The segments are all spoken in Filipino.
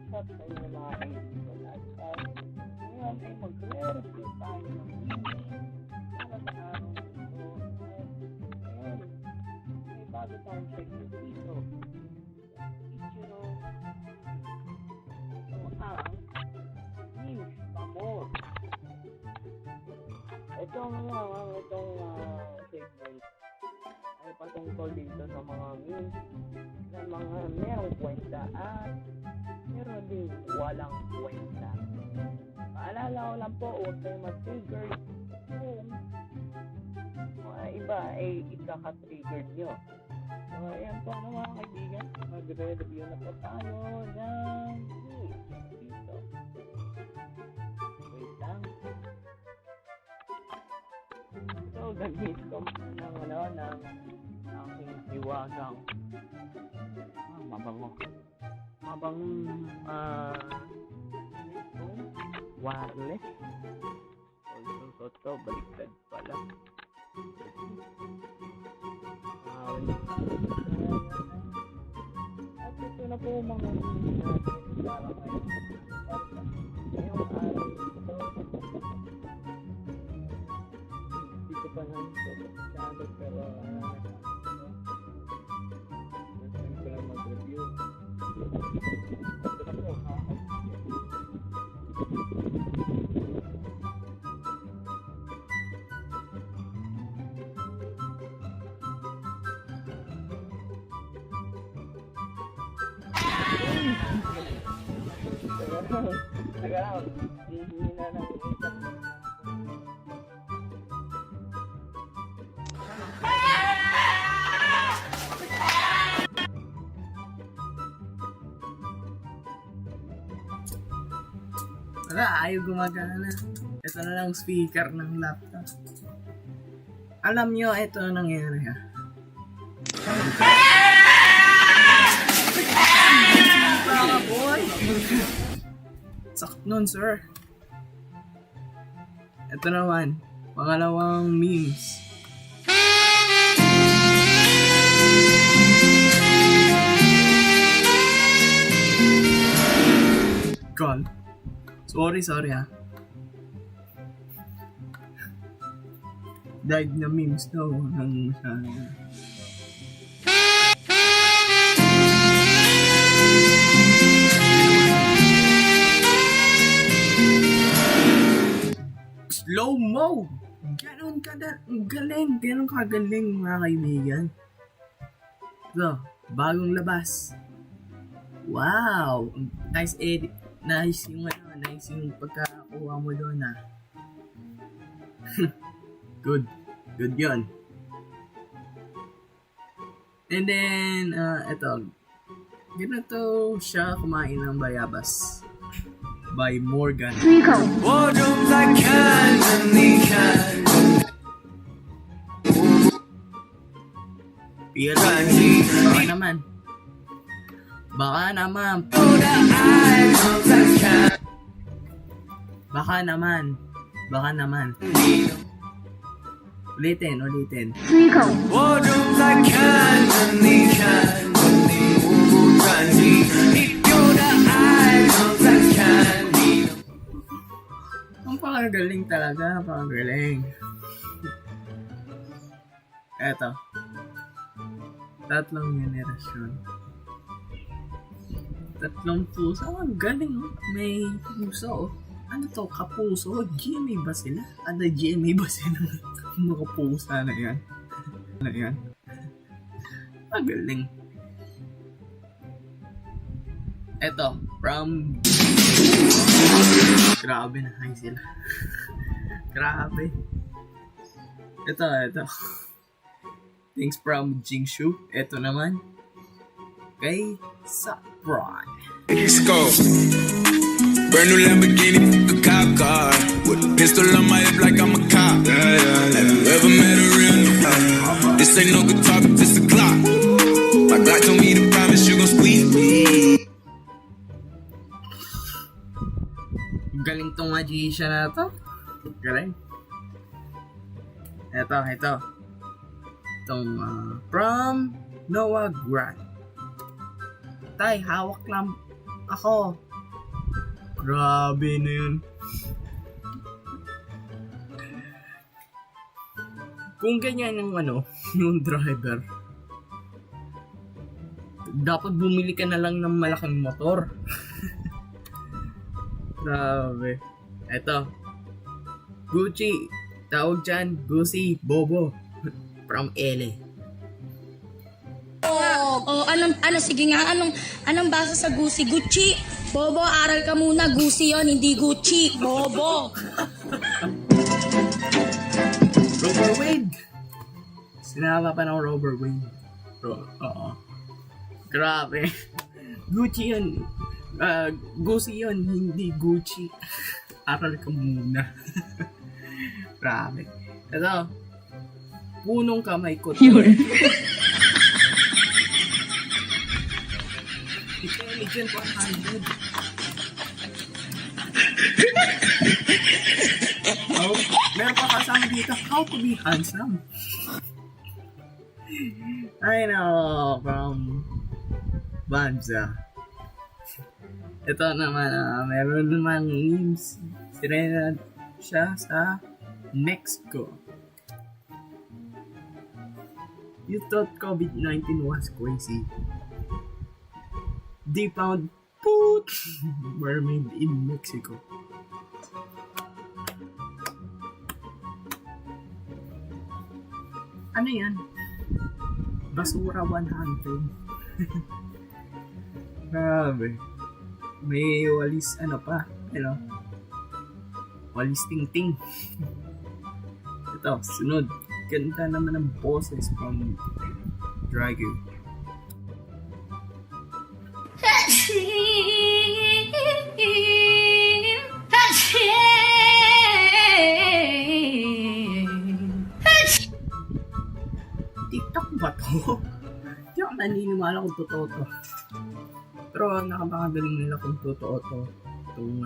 shot sa inyo mga kaibigan at ngayon ay magre-review tayo ng movie para sa araw ito at ngayon may bago tayong segment dito Ichiro ito ang Memes Pamor. Itong segment ay patungkol dito sa mga memes na mga merong kwenta at meron din walang kwenta. Paalala ko lang po, huwag kayo mag-trigger kung mga iba ay ikaka-triggered nyo. So, ayan po mga kaibigan, magre-review na po tayo ng memes dito. Wait lang. So, gamit ko ng aking iwagang wireless. Also, to baliktad pala. At ito na po mga para ngayong araw ito. Hindi ko pa naman ito pero first time ko lang mag-review. Ito na po Tagal, hindi na nag-iisip. Wala, ayaw gumagana. Ito na lang speaker ng laptop. Alam nyo, ito ang nangyari ha. Mga boy! Sakit nun, sir. Ito naman, pangalawang memes. Call. Sorry ha. Died na memes daw ng slow mo! Ganon kagaling mga kaibigan. So, bagong labas. Wow! Nice edit. Nice yung pagkakakuha mo doon ha. Good yun. And then, eto. Ganito siya kumain ng bayabas. By Morgan. Baka naman. Ulitin. Ang pakagaling talaga, Eto. Tatlong generasyon. Tatlong puso. Ang galing, oh. May puso, oh. Ano to? Kapuso? GMA ba sila? Ada GMA ba sila? Mga pusa na yan. Ang galing. Eto, from... Grabe na high sila. Grabe. Ito. Thanks from Jingshu. Ito naman. Kay Sapron. Let's go. Brand new Lamborghini, a cop car. With a pistol on my hip like I'm a cop. Have you ever met a real nigga? This ain't no guitar, but this a clock. My Glock told me to promise you gon' squeeze me. Galing tong magician na to. Galing. Ito. Itong from Noah Grant. Tay, hawak lang ako. Grabe na yun. Kung ganyan yung yung driver, dapat bumili ka na lang ng malaking motor. Grabe. Eto. Gucci. Tawag dyan, Gucci, Bobo. From LA. Sige nga, anong basa sa Gucci? Gucci? Bobo, aral ka muna. Gucci yon, hindi Gucci. Bobo. Robert Wade. Sinama pa ng Robert Wade. Oo. Grabe. Gucci yun. Gucci yun, hindi Gucci. Aral ka muna. Grabe. Ito. Punong kamay ko. Yun. Intelligent 100. Oh, meron pa kasama dito. How to be handsome. I know, from Banza. Ito naman, meron naman memes. Sinena siya sa Mexico. You thought COVID-19 was crazy. They found food mermaid in Mexico. Ano yan? Basura 100. Grabe. May walis pa, walis ting-ting. Ito, sunod. Ganda naman ang boses from Dragon. TikTok ba to? Hindi ako naniniwala kung totoo to. Pero nakapakagaling nila kung totoo to. Itong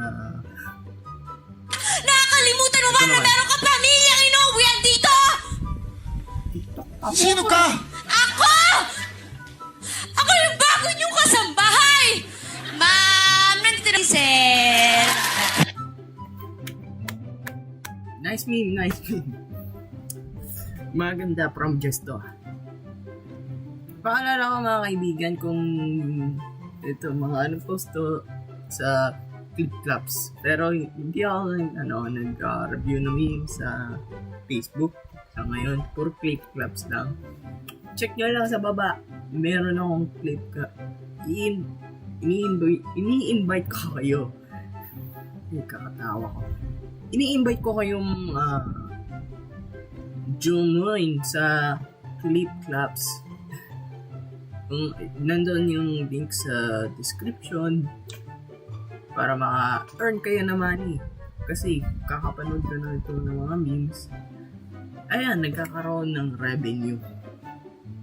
Nakakalimutan mo ba na meron ka pamilyang inuwian dito? TikTok. Sino ka? Ako! Ako yung bago niyong kasambahay! Ma'am, nandito na si Sir. Nice meme. Maganda from Just to. Paalala ko mga kaibigan kung ito mga post to sa Clip Clubs. Pero hindi ako nag-review ng meme sa Facebook. Sa ngayon, puro Clip Clubs lang. Check nyo lang sa baba. Meron akong clip ka. Ini-invite ko kayo. Kakatawa ko. Ini-invite ko kayong join sa Clip Clubs. Nandun yung link sa description para maka-earn kayo na money. Kasi kakapanood ka na ito ng mga memes. Ayan, nagkakaroon ng revenue.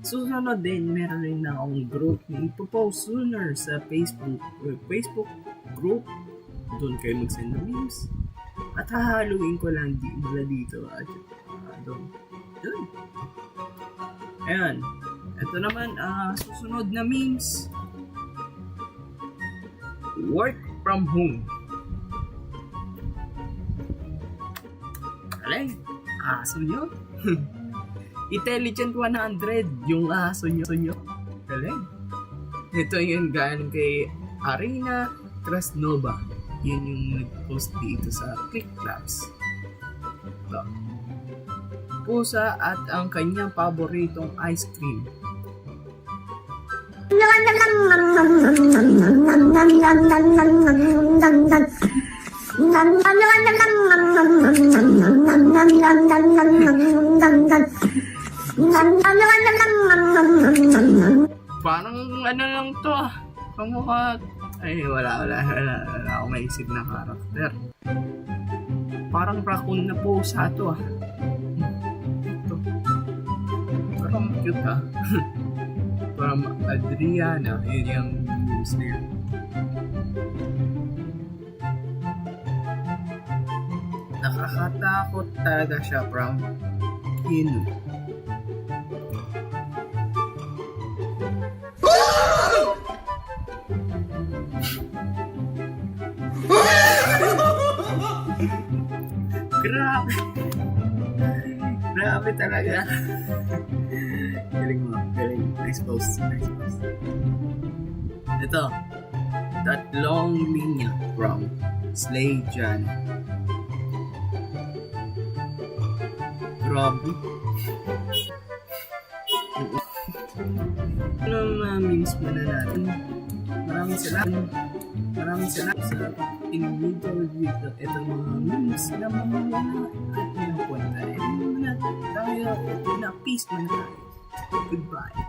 Susunod din, meron rin na akong group na ipopost sooner sa Facebook group. Doon kayo mag-send ng memes. At hahaluin ko lang mula dito at doon. Ayan. Ito naman, susunod na memes. Work from home. Alay, aso nyo. Intelligent 100, yung aso nyo. Alay. Ito yung galing kay Arena Krasnova. Yun yung nag-post dito sa Click Clubs. Ito. Pusa at ang kanyang paboritong ice cream. Parang lang to. Pamukha. Ay, wala ako maisip na karakter. Parang raccoon na pusa to Ito. Parang cute Parang Adriana. Yun yung news na yun. Nakakatakot talaga siya from Hinu. Grabe. Grabe talaga. Galing mo. Galing. Nice post. Nice post. Ito. Tatlong linya from Slay Jan. Grabe. Ano mga memes mo na natin? Maraming salamat. Maraming salamat sa pinilito dito. Ito mga memes na mga wala at pinapunta. Tayo, peace man tayo. Goodbye.